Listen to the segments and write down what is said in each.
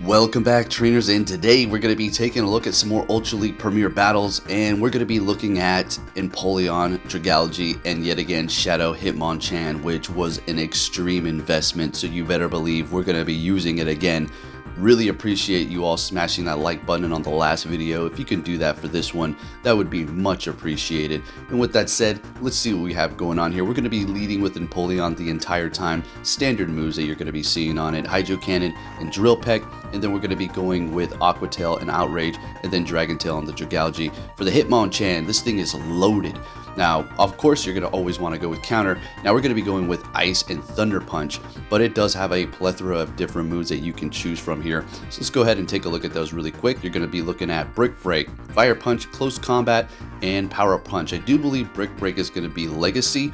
Welcome back, trainers, and today we're going to be taking a look at some more Ultra League Premier battles, and we're going to be looking at Empoleon, Dragalge, and yet again Shadow Hitmonchan, which was an extreme investment, so you better believe we're going to be using it again. Really appreciate you all smashing that like button on the last video. If you can do that for this one, that would be much appreciated. And with that said, let's see what we have going on here. We're going to be leading with Empoleon the entire time. Standard moves that you're going to be seeing on it: Hydro Cannon and Drill Peck. And then we're going to be going with Aqua Tail and Outrage, and then Dragon Tail on the Dragalge. For the Hitmonchan, this thing is loaded. Now, of course, you're going to always want to go with counter. Now, we're going to be going with Ice and Thunder Punch, but it does have a plethora of different moves that you can choose from here. So let's go ahead and take a look at those really quick. You're going to be looking at Brick Break, Fire Punch, Close Combat, and Power Up Punch. I do believe Brick Break is going to be Legacy.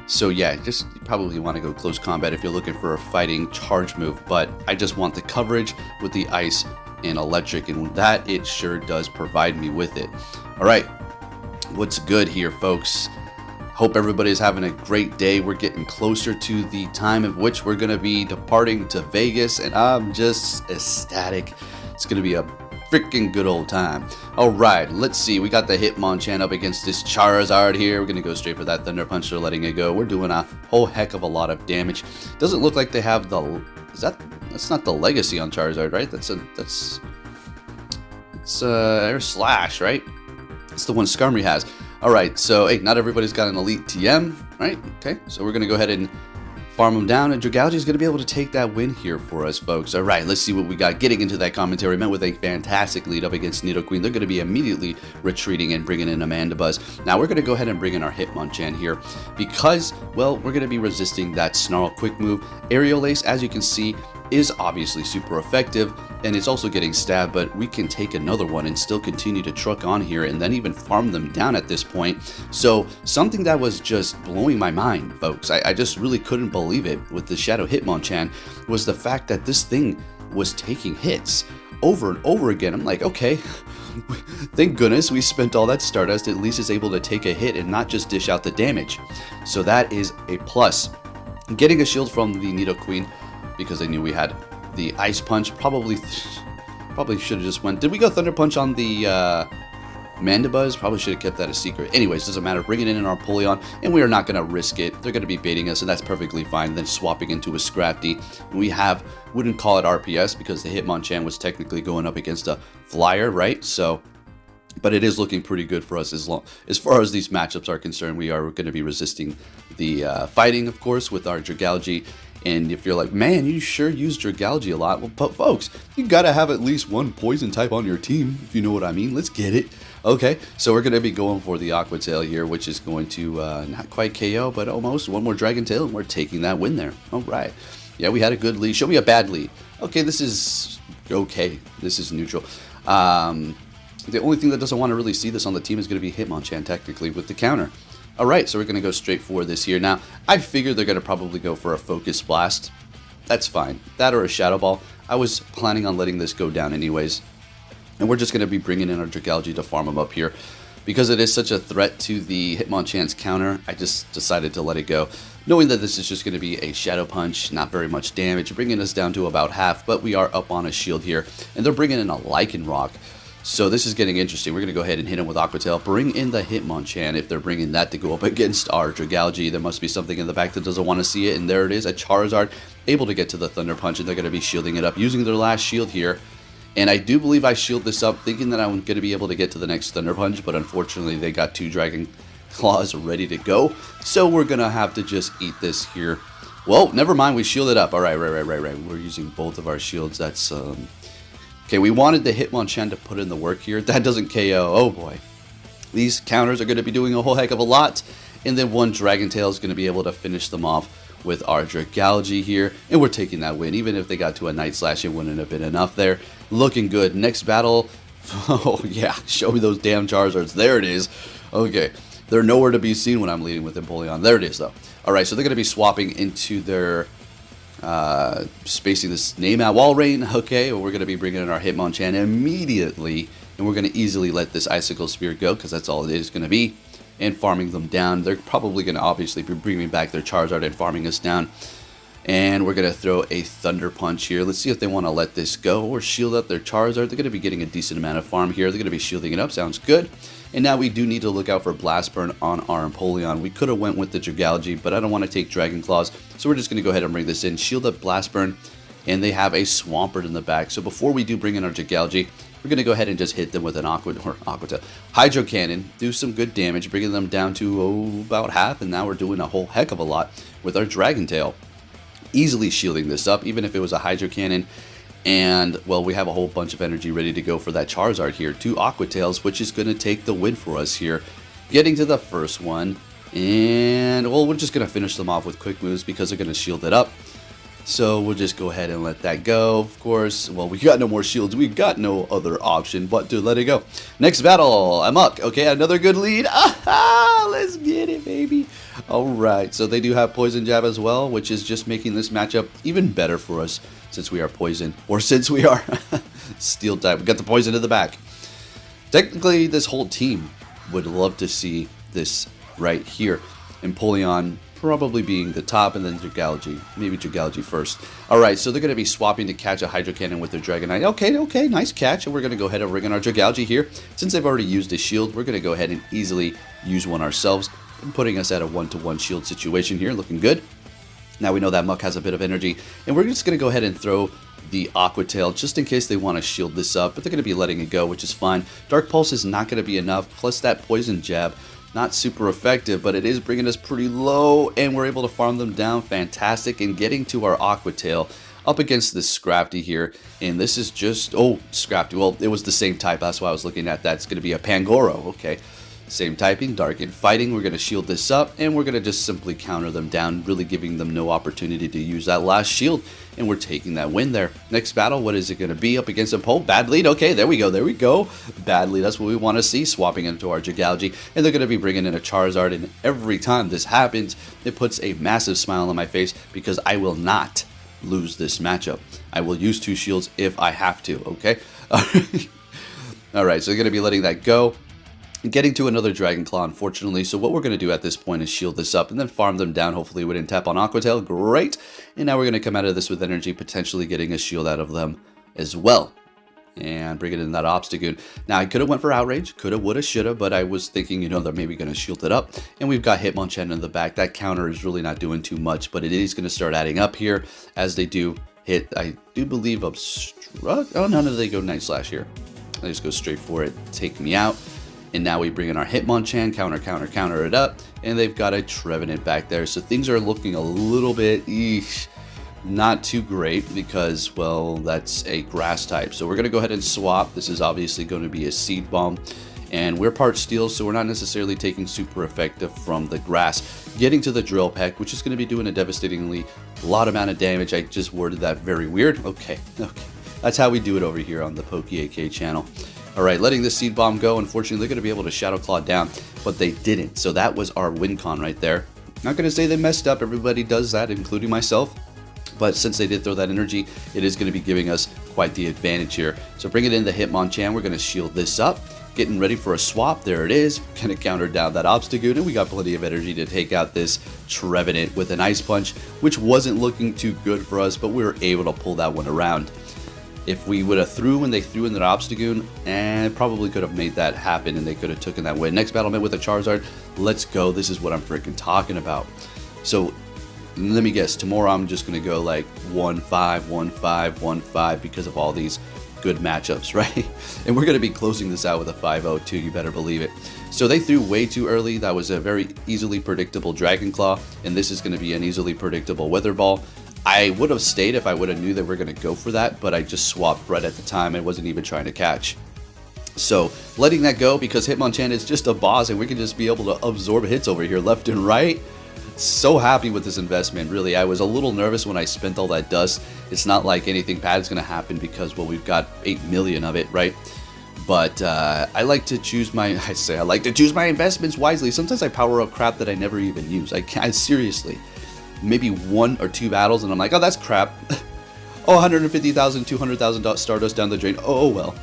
So yeah, you probably want to go Close Combat if you're looking for a fighting charge move, but I just want the coverage with the Ice and Electric, and that it sure does provide me with it. All right. What's good here, folks? Hope everybody's having a great day. We're getting closer to the time of which we're going to be departing to Vegas, and I'm just ecstatic. It's going to be a freaking good old time. All right, let's see. We got the Hitmonchan up against this Charizard here. We're going to go straight for that Thunder Punch. They're letting it go. We're doing a whole heck of a lot of damage. Doesn't look like they have the... That's not the Legacy on Charizard, right? It's Air Slash, right? It's the one Skarmory has. Alright, so hey, not everybody's got an elite TM, right? Okay, so we're going to go ahead and farm them down, and Dragalge is going to be able to take that win here for us, folks. Alright, let's see what we got. Getting into that commentary, met with a fantastic lead up against Nidoqueen. They're going to be immediately retreating and bringing in Amandabuzz. Now, we're going to go ahead and bring in our Hitmonchan here because, well, we're going to be resisting that Snarl quick move. Aerial Ace, as you can see, is obviously super effective, and it's also getting stabbed, but we can take another one and still continue to truck on here and then even farm them down at this point. So something that was just blowing my mind, folks, I just really couldn't believe it with the Shadow Hitmonchan, was the fact that this thing was taking hits over and over again. I'm like, okay, thank goodness we spent all that Stardust. At least it's able to take a hit and not just dish out the damage. So that is a plus. Getting a shield from the Nidoqueen, because I knew we had the Ice Punch. Probably should have just went... Did we go Thunder Punch on the Mandibuzz? Probably should have kept that a secret. Anyways, doesn't matter. Bring it in our Empoleon, and we are not going to risk it. They're going to be baiting us, and that's perfectly fine. Then swapping into a Scrafty. We wouldn't call it RPS because the Hitmonchan was technically going up against a Flyer, right? So... But it is looking pretty good for us as far as these matchups are concerned. We are going to be resisting the fighting, of course, with our Dragalge. And if you're like, man, you sure use Dragalge a lot. Well, but folks, you got to have at least one poison type on your team, if you know what I mean. Let's get it. Okay, so we're going to be going for the Aqua Tail here, which is going to not quite KO, but almost. One more Dragon Tail, and we're taking that win there. All right. Yeah, we had a good lead. Show me a bad lead. Okay, this is okay. This is neutral. The only thing that doesn't want to really see this on the team is going to be Hitmonchan, technically, with the counter. Alright, so we're going to go straight for this here. Now, I figured they're going to probably go for a Focus Blast. That's fine. That or a Shadow Ball. I was planning on letting this go down anyways. And we're just going to be bringing in our Dragalge to farm him up here. Because it is such a threat to the Hitmonchan's counter, I just decided to let it go. Knowing that this is just going to be a Shadow Punch, not very much damage, bringing us down to about half. But we are up on a shield here. And they're bringing in a Lycanroc. So this is getting interesting. We're going to go ahead and hit him with Aqua Tail. Bring in the Hitmonchan if they're bringing that to go up against our Dragalge. There must be something in the back that doesn't want to see it. And there it is, a Charizard able to get to the Thunder Punch. And they're going to be shielding it up using their last shield here. And I do believe I shield this up thinking that I'm going to be able to get to the next Thunder Punch. But unfortunately, they got two Dragon Claws ready to go. So we're going to have to just eat this here. Well, never mind. We shielded up. All right, right. We're using both of our shields. That's... Okay, we wanted the Hitmonchan to put in the work here. That doesn't KO. Oh boy. These counters are going to be doing a whole heck of a lot. And then one Dragon Tail is going to be able to finish them off with our Dragalge here. And we're taking that win. Even if they got to a Night Slash, it wouldn't have been enough there. Looking good. Next battle. Oh yeah, show me those damn Charizards. There it is. Okay, they're nowhere to be seen when I'm leading with Empoleon. There it is though. Alright, so they're going to be swapping into their... spacing this name out. Walrein, okay, well, we're going to be bringing in our Hitmonchan immediately, and we're going to easily let this Icicle Spear go, because that's all it is going to be, and farming them down. They're probably going to obviously be bringing back their Charizard and farming us down. And we're going to throw a Thunder Punch here. Let's see if they want to let this go or shield up their Charizard. They're going to be getting a decent amount of farm here. They're going to be shielding it up. Sounds good. And now we do need to look out for Blast Burn on our Empoleon. We could have went with the Dragalge, but I don't want to take Dragon Claws. So we're just going to go ahead and bring this in. Shield up Blast Burn. And they have a Swampert in the back. So before we do bring in our Dragalge, we're going to go ahead and just hit them with an Hydro Cannon. Do some good damage, bringing them down to about half. And now we're doing a whole heck of a lot with our Dragon Tail. Easily shielding this up, even if it was a Hydro Cannon. And, well, we have a whole bunch of energy ready to go for that Charizard here. 2 Aqua Tails, which is going to take the win for us here. Getting to the first one. And, well, we're just going to finish them off with quick moves because they're going to shield it up. So we'll just go ahead and let that go, of course. Well, we got no more shields. We got no other option but to let it go. Next battle, Amok. Okay, another good lead. Ah, let's get it, baby. Alright, so they do have Poison Jab as well, which is just making this matchup even better for us since we are Poison, or since we are Steel type. We got the Poison in the back. Technically, this whole team would love to see this right here. Empoleon probably being the top, and then Dragalge. Maybe Dragalge first. Alright, so they're going to be swapping to catch a Hydro Cannon with their Dragonite. Okay, nice catch. And we're going to go ahead and ring in our Dragalge here. Since they've already used a shield, we're going to go ahead and easily use one ourselves, putting us at a 1-to-1 shield situation here, looking good. Now we know that Muck has a bit of energy, and we're just going to go ahead and throw the Aqua Tail just in case they want to shield this up, but they're going to be letting it go, which is fine. Dark Pulse is not going to be enough, plus that Poison Jab, not super effective, but it is bringing us pretty low, and we're able to farm them down. Fantastic, and getting to our Aqua Tail up against this Scrafty here, and this is just, Scrafty, well, it was the same type, that's why I was looking at that. It's going to be a Pangoro, okay. Same typing, Dark and Fighting. We're going to shield this up, and we're going to just simply counter them down, really giving them no opportunity to use that last shield, and we're taking that win there. Next battle, what is it going to be up against a Poe? Bad lead. Okay, there we go. Bad lead, that's what we want to see, swapping into our Dragalge, and they're going to be bringing in a Charizard, and every time this happens, it puts a massive smile on my face because I will not lose this matchup. I will use 2 shields if I have to, okay? Alright, so they're going to be letting that go. Getting to another Dragon Claw, unfortunately, so what we're going to do at this point is shield this up and then farm them down. Hopefully we didn't tap on Aqua Tail. Great! And now we're going to come out of this with energy, potentially getting a shield out of them as well. And bring it in that Obstagoon. Now, I could have went for Outrage. Coulda, woulda, shoulda, but I was thinking, they're maybe going to shield it up. And we've got Hitmonchan in the back. That counter is really not doing too much, but it is going to start adding up here as they do hit, I do believe, Obstruct. Oh, no, they go Night Slash here. They just go straight for it. Take me out. And now we bring in our Hitmonchan, counter it up, and they've got a Trevenant back there. So things are looking a little bit, not too great because, well, that's a Grass type. So we're going to go ahead and swap. This is obviously going to be a Seed Bomb, and we're part Steel, so we're not necessarily taking super effective from the Grass. Getting to the Drill Peck, which is going to be doing a devastatingly lot amount of damage. I just worded that very weird. Okay. That's how we do it over here on the PokeAK channel. Alright, letting this Seed Bomb go. Unfortunately, they're going to be able to Shadow Claw down, but they didn't. So that was our win con right there. Not going to say they messed up. Everybody does that, including myself. But since they did throw that energy, it is going to be giving us quite the advantage here. So bringing in the Hitmonchan, we're going to shield this up. Getting ready for a swap. There it is. Going to counter down that Obstagoon, and we got plenty of energy to take out this Trevenant with an Ice Punch, which wasn't looking too good for us, but we were able to pull that one around. If we would have threw when they threw in that Obstagoon, and probably could have made that happen, and they could have taken that win. Next battle met with a Charizard. Let's go. This is what I'm freaking talking about. So let me guess. Tomorrow I'm just going to go like 1-5, 1-5, 1-5 because of all these good matchups, right? And we're going to be closing this out with a 5-0 too. You better believe it. So they threw way too early. That was a very easily predictable Dragon Claw, and this is going to be an easily predictable Weather Ball. I would have stayed if I would have knew that we're going to go for that, but I just swapped right at the time. I wasn't even trying to catch. So letting that go because Hitmonchan is just a boss and we can just be able to absorb hits over here left and right. So happy with this investment, really. I was a little nervous when I spent all that dust. It's not like anything bad is going to happen because, well, we've got 8 million of it, right? But I like to choose my investments wisely. Sometimes I power up crap that I never even use. I seriously. Maybe 1 or 2 battles and I'm like, oh, that's crap. Oh, 150,000, 200,000 Stardust down the drain. Oh, well.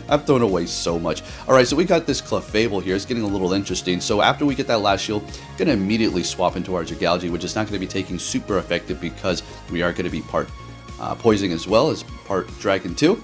I've thrown away so much. Alright, so we got this Clefable here. It's getting a little interesting. So after we get that last shield, going to immediately swap into our Dragalge, which is not going to be taking super effective because we are going to be part Poison as well as part Dragon too.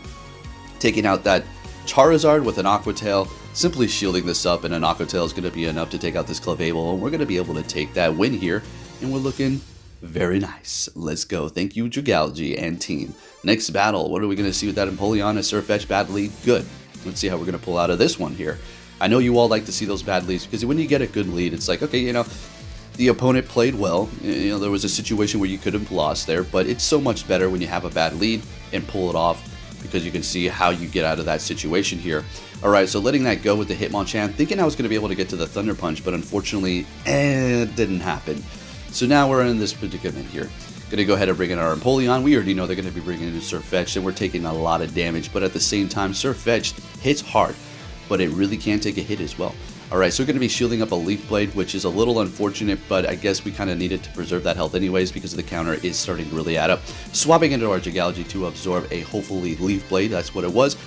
Taking out that Charizard with an Aqua Tail, simply shielding this up, and an Aqua Tail is going to be enough to take out this Clefable, and we're going to be able to take that win here, and we're looking very nice. Let's go. Thank you, Dragalge and team. Next battle, what are we going to see with that Empoleon? A Surfetch bad lead? Good. Let's see how we're going to pull out of this one here. I know you all like to see those bad leads, because when you get a good lead, it's like, okay, you know, the opponent played well. You know, there was a situation where you could have lost there, but it's so much better when you have a bad lead and pull it off, because you can see how you get out of that situation here. Alright, so letting that go with the Hitmonchan, thinking I was going to be able to get to the Thunder Punch, but unfortunately, it didn't happen. So now we're in this predicament here. Going to go ahead and bring in our Empoleon. We already know they're going to be bringing in Surfetch, and we're taking a lot of damage, but at the same time, Surfetch hits hard, but it really can take a hit as well. Alright, so we're going to be shielding up a Leaf Blade, which is a little unfortunate, but I guess we kind of needed to preserve that health anyways because the counter is starting to really add up. Swapping into our Dragalge to absorb a hopefully Leaf Blade, that's what it was.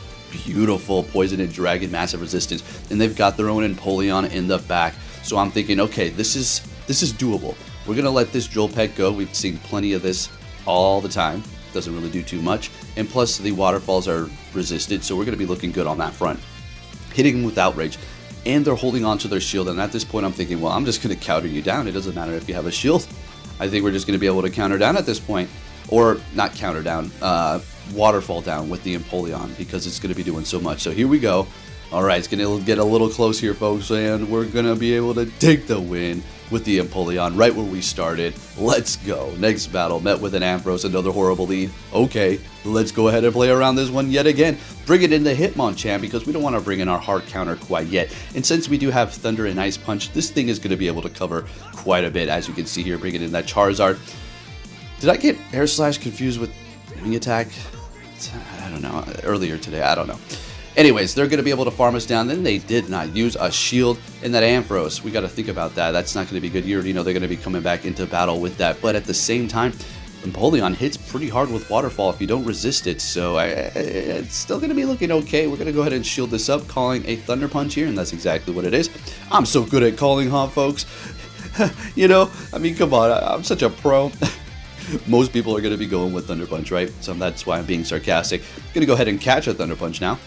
Beautiful Poison and Dragon, massive resistance, and they've got their own Empoleon in the back. So I'm thinking, okay, this is doable. We're going to let this Drill Peck go. We've seen plenty of this all the time. Doesn't really do too much, and plus the waterfalls are resisted, so we're going to be looking good on that front. Hitting them with Outrage, and they're holding on to their shield, and at this point I'm thinking, well, I'm just going to counter you down. It doesn't matter if you have a shield. I think we're just going to be able to counter down at this point. Or not counter down, waterfall down with the Empoleon, because it's going to be doing so much. So here we go. Alright, it's going to get a little close here, folks, and we're going to be able to take the win with the Empoleon right where we started. Let's go. Next battle, met with an Ampharos, another horrible lead. Okay, let's go ahead and play around this one yet again. Bring it into Hitmonchan, because we don't want to bring in our hard counter quite yet. And since we do have Thunder and Ice Punch, this thing is going to be able to cover quite a bit. As you can see here, bringing in that Charizard. Did I get Air Slash confused with Wing Attack? I don't know. Earlier today, I don't know. Anyways, they're going to be able to farm us down. Then they did not use a shield in that Ampharos. We got to think about that. That's not going to be good. You already know they're going to be coming back into battle with that. But at the same time, Empoleon hits pretty hard with Waterfall if you don't resist it. So it's still going to be looking okay. We're going to go ahead and shield this up, calling a Thunder Punch here. And that's exactly what it is. I'm so good at calling, huh, folks? You know, I mean, come on. I'm such a pro. Most people are going to be going with Thunder Punch, right? So that's why I'm being sarcastic. Going to go ahead and catch a Thunder Punch now.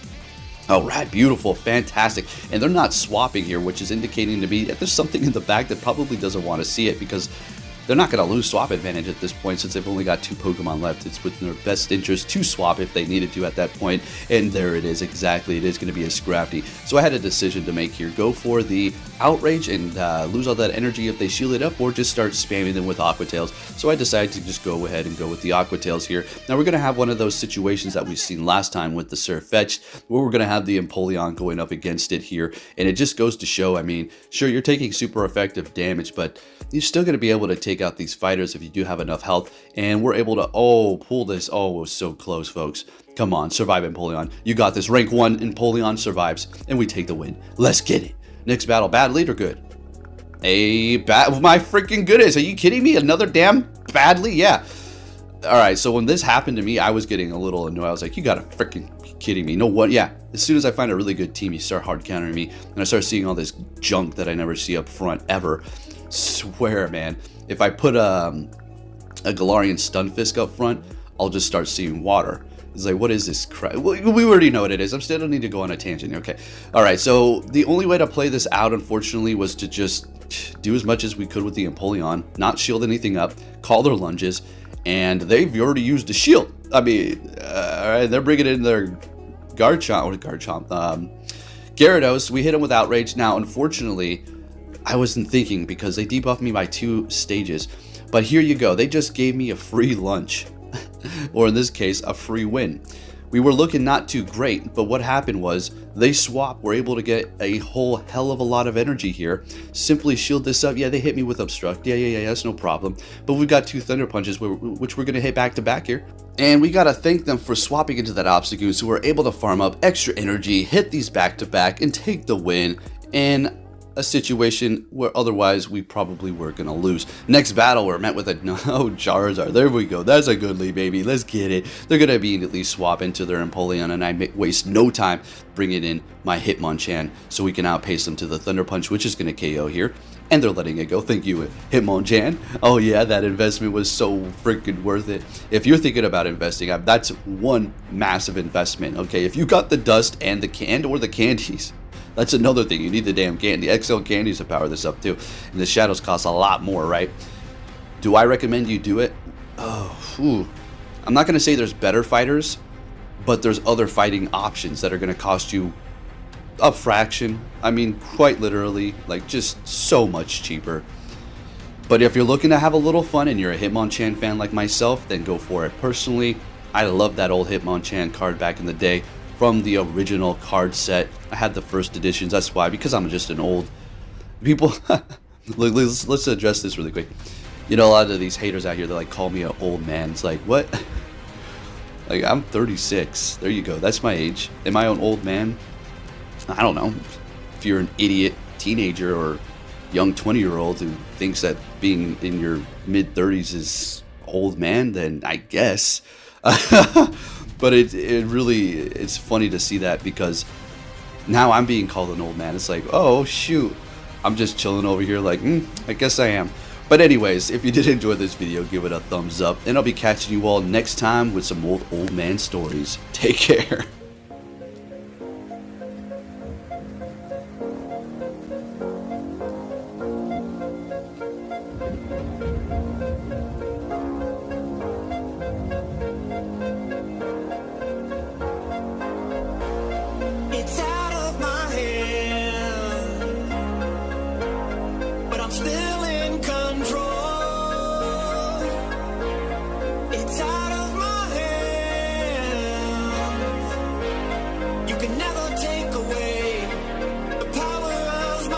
Alright, beautiful, fantastic. And they're not swapping here, which is indicating to me that there's something in the back that probably doesn't want to see it, because they're not going to lose swap advantage at this point since they've only got 2 Pokemon left. It's within their best interest to swap if they needed to at that point. And there it is, exactly. It is going to be a Scrafty. So I had a decision to make here. Go for the Outrage and lose all that energy if they shield it up, or just start spamming them with Aqua Tails. So I decided to just go ahead and go with the Aqua Tails here. Now we're going to have one of those situations that we've seen last time with the Surfetch, where we're going to have the Empoleon going up against it here. And it just goes to show, I mean, sure, you're taking super effective damage, but you're still going to be able to take out these fighters if you do have enough health. And we're able to, pull this. Oh, it was so close, folks. Come on, survive, Empoleon. You got this. Rank 1, Empoleon survives, and we take the win. Let's get it. Next battle, bad lead or good? My freaking goodness. Are you kidding me? Another damn bad lead? Yeah. Alright, so when this happened to me, I was getting a little annoyed. I was like, you gotta freaking be kidding me. No, what? Yeah. As soon as I find a really good team, you start hard countering me, and I start seeing all this junk that I never see up front ever. Swear, man. If I put a Galarian Stunfisk up front, I'll just start seeing water. It's like, what is this crap? We already know what it is. I'm still don't need to go on a tangent. Okay. Alright, so the only way to play this out, unfortunately, was to just do as much as we could with the Empoleon, not shield anything up, call their lunges, and they've already used a shield. I mean, alright, they're bringing in their Gyarados. We hit him with Outrage. Now, unfortunately, I wasn't thinking, because they debuffed me by 2 stages. But here you go. They just gave me a free lunch. Or in this case, a free win. We were looking not too great, but what happened was they swapped. We're able to get a whole hell of a lot of energy here. Simply shield this up. Yeah, they hit me with Obstruct. Yeah, that's no problem. But we've got 2 Thunder Punches, which we're going to hit back to back here. And we got to thank them for swapping into that Obstagoon, so we're able to farm up extra energy, hit these back to back, and take the win. And a situation where otherwise we probably were going to lose. Next battle, we're met with a no Charizard. There we go. That's a good lead, baby. Let's get it. They're going to immediately swap into their Empoleon, and I waste no time bringing in my Hitmonchan so we can outpace them to the Thunder Punch, which is going to KO here. And they're letting it go. Thank you, Hitmonchan. Oh yeah, that investment was so freaking worth it. If you're thinking about investing, that's one massive investment. Okay, if you got the dust and the candies, that's another thing. You need the damn candy, XL candies to power this up too. And the shadows cost a lot more, right? Do I recommend you do it? Oh, I'm not gonna say there's better fighters, but there's other fighting options that are gonna cost you a fraction. I mean, quite literally, like just so much cheaper. But if you're looking to have a little fun and you're a Hitmonchan fan like myself, then go for it. Personally, I love that old Hitmonchan card back in the day from the original card set. I had the first editions. That's why, because I'm just an old people. Let's address this really quick. You know, a lot of these haters out here, they like call me an old man. It's like, what? Like, I'm 36. There you go. That's my age. Am I an old man? I don't know. If you're an idiot teenager or young 20-year-old who thinks that being in your mid-30s is old man, then I guess. But it's funny to see that, because now I'm being called an old man. It's like, oh shoot, I'm just chilling over here like, I guess I am. But anyways, if you did enjoy this video, give it a thumbs up, and I'll be catching you all next time with some old man stories. Take care. It's out of my hand, but I'm still in control. It's out of my hand. You can never take away the power of my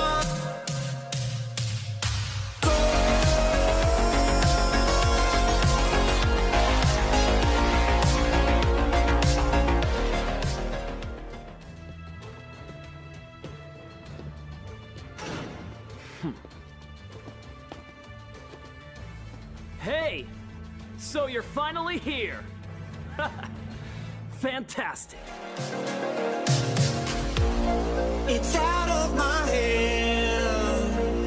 Hey! So you're finally here! Fantastic! It's out of my hand,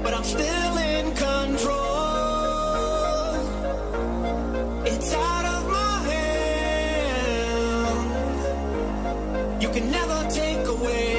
but I'm still in control. It's out of my hand. You can never take away